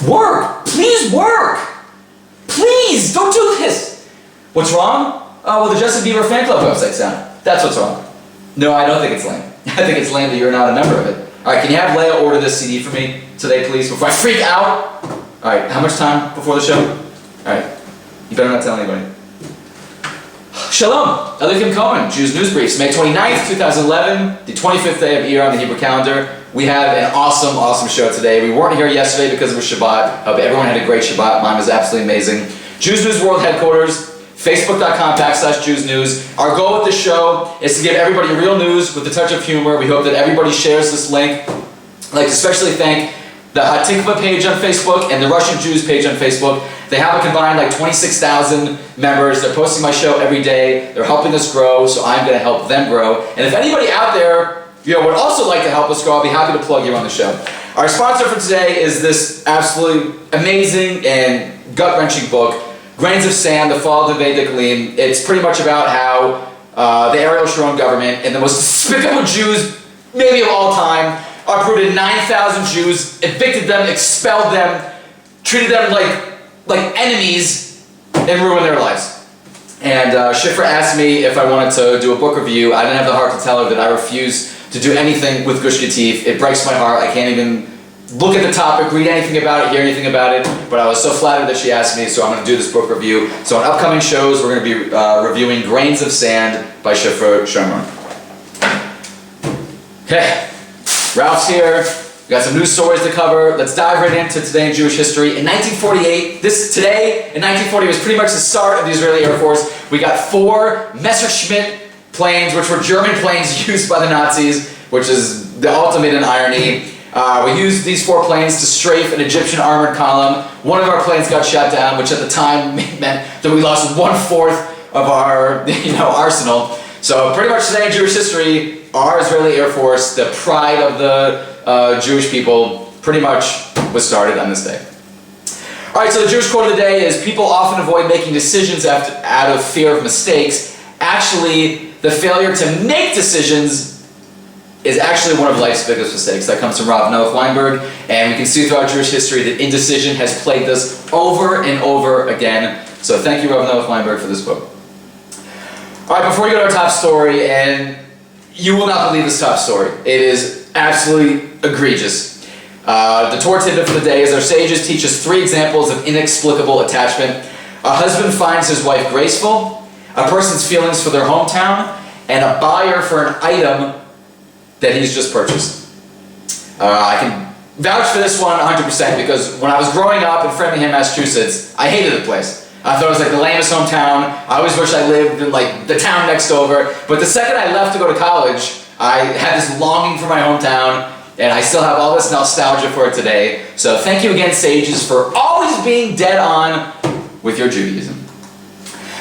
Work! Please work! Please, don't do this! What's wrong? Oh, well, the Justin Bieber fan club website's down. That's what's wrong. No, I don't think it's lame. I think it's lame that you're not a member of it. Alright, can you have Leia order this CD for me today, please, before I freak out? Alright, how much time before the show? Alright, you better not tell anybody. Shalom! Eliyokim Cohen, Jews News Briefs, May 29th, 2011, the 25th day of Iyar on the Hebrew calendar. We have an awesome show today. We weren't here yesterday because it was Shabbat. Hope everyone had a great Shabbat. Mine was absolutely amazing. Jews News World Headquarters, Facebook.com/Jews News. Our goal with this show is to give everybody real news with a touch of humor. We hope that everybody shares this link. I'd like to especially thank the Hatikva page on Facebook and the Russian Jews page on Facebook. They have a combined like 26,000 members. They're posting my show every day. They're helping us grow, so I'm going to help them grow. And if anybody out there would also like to help us grow, I'll be happy to plug you on the show. Our sponsor for today is this absolutely amazing and gut-wrenching book, Grains of Sand, The Fall of the Vedic Lean. It's pretty much about how the Ariel Sharon government and the most despicable Jews, maybe of all time, uprooted 9,000 Jews, evicted them, expelled them, treated them like enemies, and ruined their lives. And Shifra asked me if I wanted to do a book review. I didn't have the heart to tell her that I refuse to do anything with Gush Katif. It breaks my heart. I can't even look at the topic, read anything about it, hear anything about it, but I was so flattered that she asked me, so I'm going to do this book review. So on upcoming shows, we're going to be reviewing Grains of Sand by Shifra Sherman. Okay, Ralph's here. We got some news stories to cover. Let's dive right into today in Jewish history. In 1948, today in 1940 was pretty much the start of the Israeli Air Force. We got 4 Messerschmitt planes, which were German planes used by the Nazis, which is the ultimate in irony. We used these 4 planes to strafe an Egyptian armored column. One of our planes got shot down, which at the time meant that we lost 1/4 of our arsenal. So pretty much today in Jewish history, our Israeli Air Force, the pride of the Jewish people, pretty much was started on this day. Alright, so the Jewish quote of the day is, people often avoid making decisions out of fear of mistakes. Actually, the failure to make decisions is actually one of life's biggest mistakes. That comes from Rav Noach Weinberg, and we can see throughout Jewish history that indecision has plagued us over and over again. So thank you, Rav Noach Weinberg, for this book. Alright, before we go to our top story, and you will not believe this top story. It is absolutely egregious. The Torah tidbit for the day is our sages teach us 3 examples of inexplicable attachment. A husband finds his wife graceful, a person's feelings for their hometown, and a buyer for an item that he's just purchased. I can vouch for this one 100% because when I was growing up in Framingham, Massachusetts, I hated the place. I thought it was like the lamest hometown. I always wish I lived in like the town next over. But the second I left to go to college, I had this longing for my hometown, and I still have all this nostalgia for it today. So thank you again, sages, for always being dead on with your Judaism.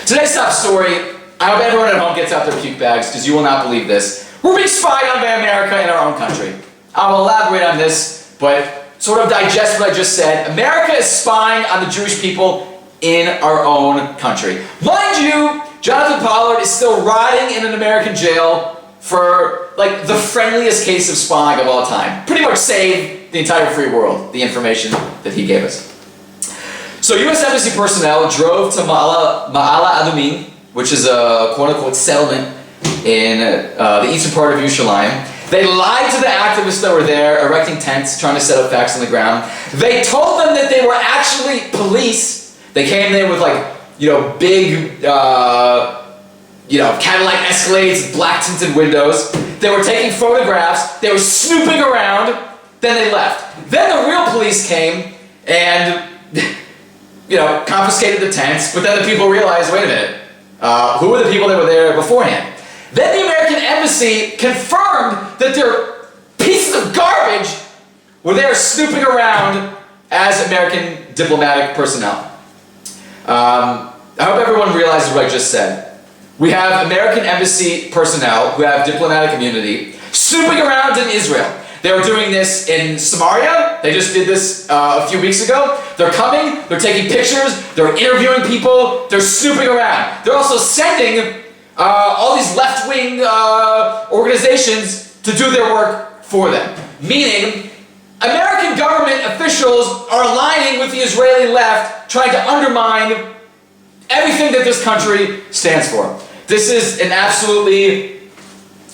Today's top story, I hope everyone at home gets out their puke bags because you will not believe this. We're being spied on by America in our own country. I will elaborate on this, but sort of digest what I just said. America is spying on the Jewish people in our own country. Mind you, Jonathan Pollard is still rotting in an American jail for like the friendliest case of spying of all time. Pretty much saved the entire free world, the information that he gave us. So U.S. Embassy personnel drove to Ma'ala Adumim, which is a quote-unquote settlement in the eastern part of Yerushalayim. They lied to the activists that were there, erecting tents, trying to set up facts on the ground. They told them that they were actually police. They came in with big, Cadillac Escalades, black tinted windows. They were taking photographs. They were snooping around. Then they left. Then the real police came and, confiscated the tents. But then the people realized, wait a minute, who were the people that were there beforehand? Then the American embassy confirmed that their pieces of garbage were there snooping around as American diplomatic personnel. I hope everyone realizes what I just said. We have American embassy personnel who have diplomatic immunity snooping around in Israel. They were doing this in Samaria. They just did this a few weeks ago. They're coming, they're taking pictures, they're interviewing people, they're snooping around. They're also sending all these left-wing organizations to do their work for them. Meaning, American government officials officials are aligning with the Israeli left, trying to undermine everything that this country stands for. This is an absolutely,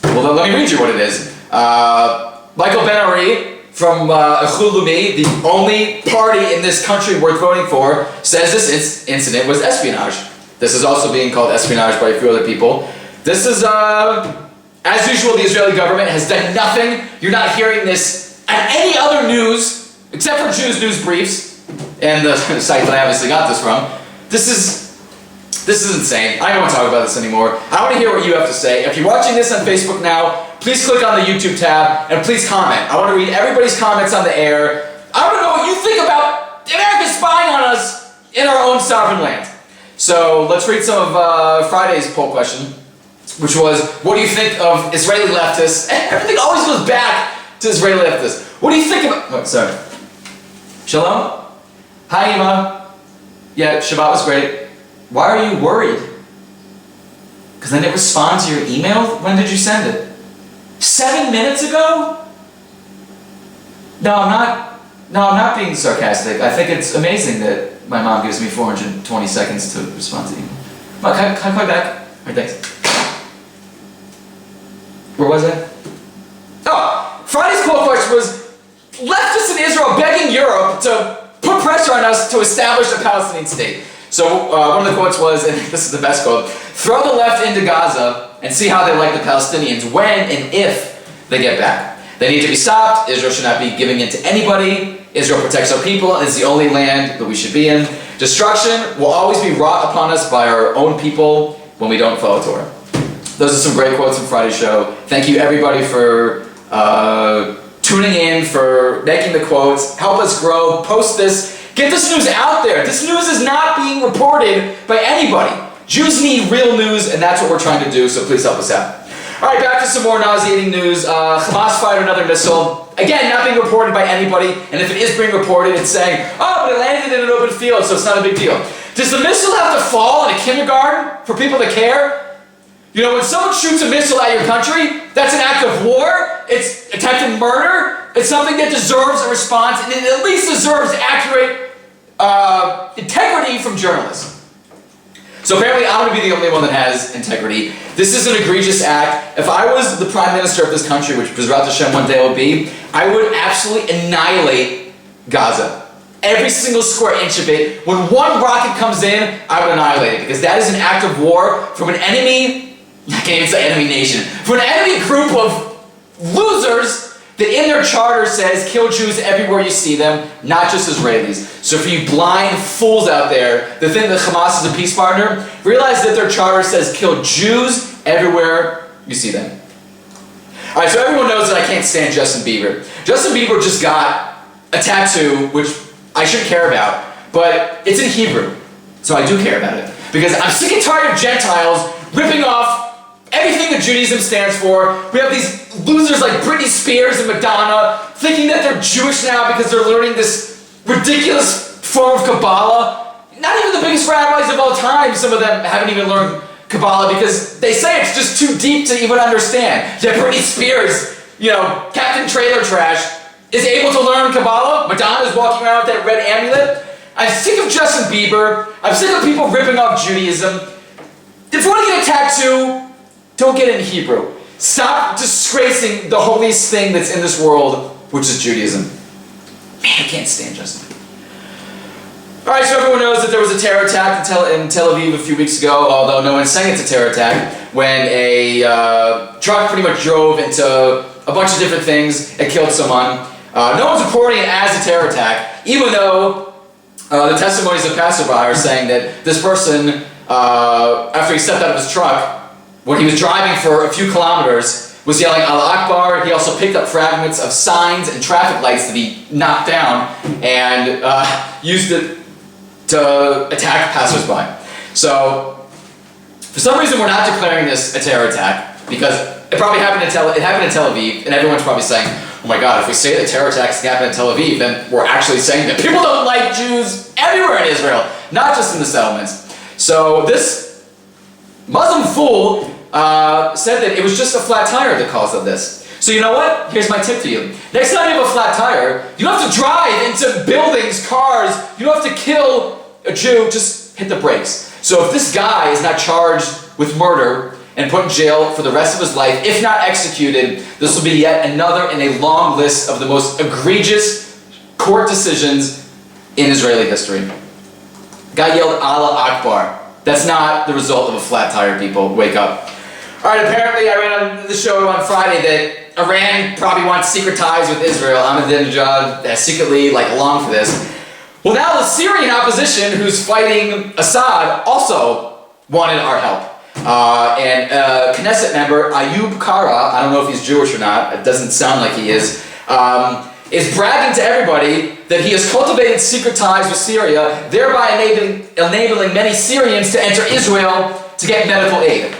well, let me read you what it is. Michael Ben-Ari from Echud Leumi, the only party in this country worth voting for, says this incident was espionage. This is also being called espionage by a few other people. This is, as usual, the Israeli government has done nothing. You're not hearing this at any other news, except for Jews news briefs, and the site that I obviously got this from. This is insane. I don't want to talk about this anymore. I want to hear what you have to say. If you're watching this on Facebook now, please click on the YouTube tab, and please comment. I want to read everybody's comments on the air. I want to know what you think about America spying on us in our own sovereign land. So let's read some of Friday's poll question, which was, what do you think of Israeli leftists? Everything always goes back to Israeli leftists. What do you think about... Oh, sorry. Shalom? Hi, Ima. Yeah, Shabbat was great. Why are you worried? Because I didn't respond to your email? When did you send it? 7 minutes ago? No, I'm not being sarcastic. I think it's amazing that my mom gives me 420 seconds to respond to email. Can I call you back? All right, thanks. Where was I? Oh, Friday's quote question was, leftists in Israel begging Europe to put pressure on us to establish a Palestinian state. So one of the quotes was, and this is the best quote, throw the left into Gaza and see how they like the Palestinians when and if they get back. They need to be stopped. Israel should not be giving in to anybody. Israel protects our people and is the only land that we should be in. Destruction will always be wrought upon us by our own people when we don't follow Torah. Those are some great quotes from Friday's show. Thank you everybody for tuning in, for making the quotes. Help us grow. Post this. Get this news out there. This news is not being reported by anybody. Jews need real news, and that's what we're trying to do, so please help us out. All right, back to some more nauseating news. Hamas fired another missile. Again, not being reported by anybody, and if it is being reported, it's saying, oh, but it landed in an open field, so it's not a big deal. Does the missile have to fall in a kindergarten for people to care? You know, when someone shoots a missile at your country, that's an act of war, it's attempted murder, it's something that deserves a response, and it at least deserves accurate integrity from journalists. So apparently I'm going to be the only one that has integrity. This is an egregious act. If I was the prime minister of this country, which Bezrat Hashem one day will be, I would absolutely annihilate Gaza. Every single square inch of it. When one rocket comes in, I would annihilate it, because that is an act of war from an enemy, I can't even say enemy nation, from an enemy group of losers that in their charter says, kill Jews everywhere you see them, not just Israelis. So for you blind fools out there that think that Hamas is a peace partner, realize that their charter says, kill Jews everywhere you see them. Alright, so everyone knows that I can't stand Justin Bieber. Justin Bieber just got a tattoo, which I shouldn't care about, but it's in Hebrew, so I do care about it. Because I'm sick and tired of Gentiles ripping off everything that Judaism stands for. We have these losers like Britney Spears and Madonna thinking that they're Jewish now because they're learning this ridiculous form of Kabbalah. Not even the biggest rabbis of all time, some of them haven't even learned Kabbalah because they say it's just too deep to even understand. Yet Britney Spears, you know, Captain Trailer Trash, is able to learn Kabbalah. Madonna's walking around with that red amulet. I'm sick of Justin Bieber. I'm sick of people ripping off Judaism. If you want to get a tattoo, don't get it in Hebrew. Stop disgracing the holiest thing that's in this world, which is Judaism. Man, I can't stand Justin Bieber. Alright, so everyone knows that there was a terror attack in Tel Aviv a few weeks ago, although no one's saying it's a terror attack, when a truck pretty much drove into a bunch of different things. It killed someone. No one's reporting it as a terror attack, even though the testimonies of passerby are saying that this person, after he stepped out of his truck, when he was driving for a few kilometers, was yelling Allah Akbar. He also picked up fragments of signs and traffic lights that he knocked down and used it to attack passersby. So, for some reason we're not declaring this a terror attack, because it probably happened in Tel Aviv, and everyone's probably saying, oh my god, if we say that terror attacks happen in Tel Aviv, then we're actually saying that people don't like Jews everywhere in Israel, not just in the settlements. So this Muslim fool said that it was just a flat tire the cause of this. So you know what? Here's my tip to you. Next time you have a flat tire, you don't have to drive into buildings, cars. You don't have to kill a Jew. Just hit the brakes. So if this guy is not charged with murder and put in jail for the rest of his life, if not executed, this will be yet another in a long list of the most egregious court decisions in Israeli history. Guy yelled Allah Akbar. That's not the result of a flat tire, people. Wake up. Alright, apparently I read on the show on Friday that Iran probably wants secret ties with Israel. Ahmadinejad secretly along for this. Well, now the Syrian opposition who's fighting Assad also wanted our help. And Knesset member Ayub Kara, I don't know if he's Jewish or not, it doesn't sound like he is bragging to everybody that he has cultivated secret ties with Syria, thereby enabling many Syrians to enter Israel to get medical aid.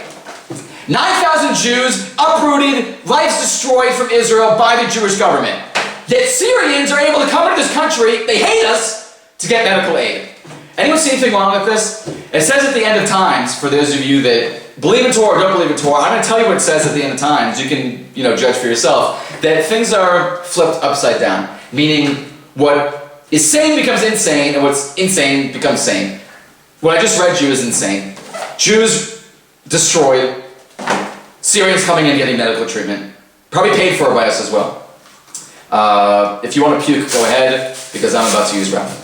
9,000 Jews uprooted, lives destroyed from Israel by the Jewish government. Yet Syrians are able to come into this country, they hate us, to get medical aid. Anyone see anything wrong with this? It says at the end of times, for those of you that believe in Torah or don't believe in Torah, I'm going to tell you what it says at the end of times. You can, judge for yourself. That things are flipped upside down. Meaning, what is sane becomes insane, and what's insane becomes sane. What I just read you is insane. Jews destroyed, Syrians coming in getting medical treatment. Probably paid for by us as well. If you want to puke, go ahead, because I'm about to use Ralph.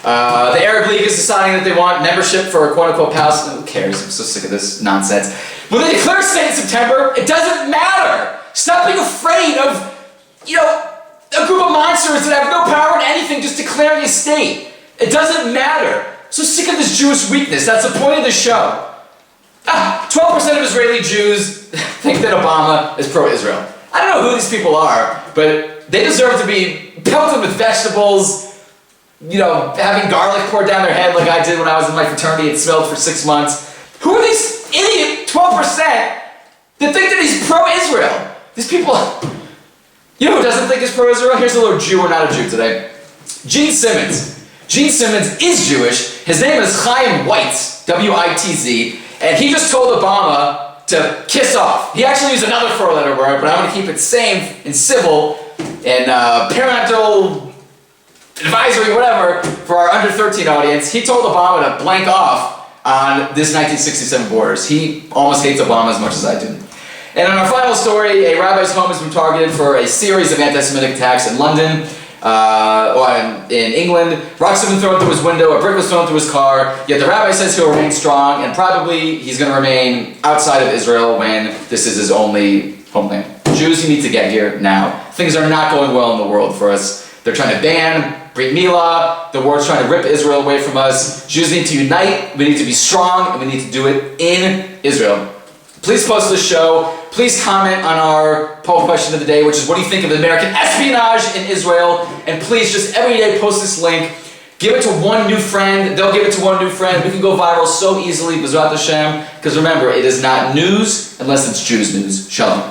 The Arab League is deciding that they want membership for a quote-unquote Palestine. Who cares? I'm so sick of this nonsense. When they declare a state in September, it doesn't matter. Stop being afraid of, a group of monsters that have no power in anything just declaring a state. It doesn't matter. So sick of this Jewish weakness. That's the point of the show. 12% of Israeli Jews think that Obama is pro-Israel. I don't know who these people are, but they deserve to be pelted with vegetables, having garlic poured down their head like I did when I was in my fraternity and smelled for 6 months. Who are these idiot 12% that think that he's pro-Israel? These people, who doesn't think he's pro-Israel? Here's a little Jew or not a Jew today. Gene Simmons. Gene Simmons is Jewish. His name is Chaim Weitz, W-I-T-Z, and he just told Obama to kiss off. He actually used another four-letter word, but I'm going to keep it same and civil and parental advisory, whatever, for our under 13 audience. He told Obama to blank off on this 1967 borders. He almost hates Obama as much as I do. And in our final story, a rabbi's home has been targeted for a series of anti-Semitic attacks in London, in England. Rocks have been thrown through his window, a brick was thrown through his car, yet the rabbi says he'll remain strong, and probably he's going to remain outside of Israel when this is his only homeland. Jews, you need to get here now. Things are not going well in the world for us. They're trying to ban Brit Milah. The world's trying to rip Israel away from us. Jews need to unite. We need to be strong, and we need to do it in Israel. Please post this show. Please comment on our poll question of the day, which is, what do you think of American espionage in Israel? And please, just every day, post this link. Give it to one new friend. They'll give it to one new friend. We can go viral so easily, B'ezrat Hashem. Because remember, it is not news unless it's Jews news. Shalom.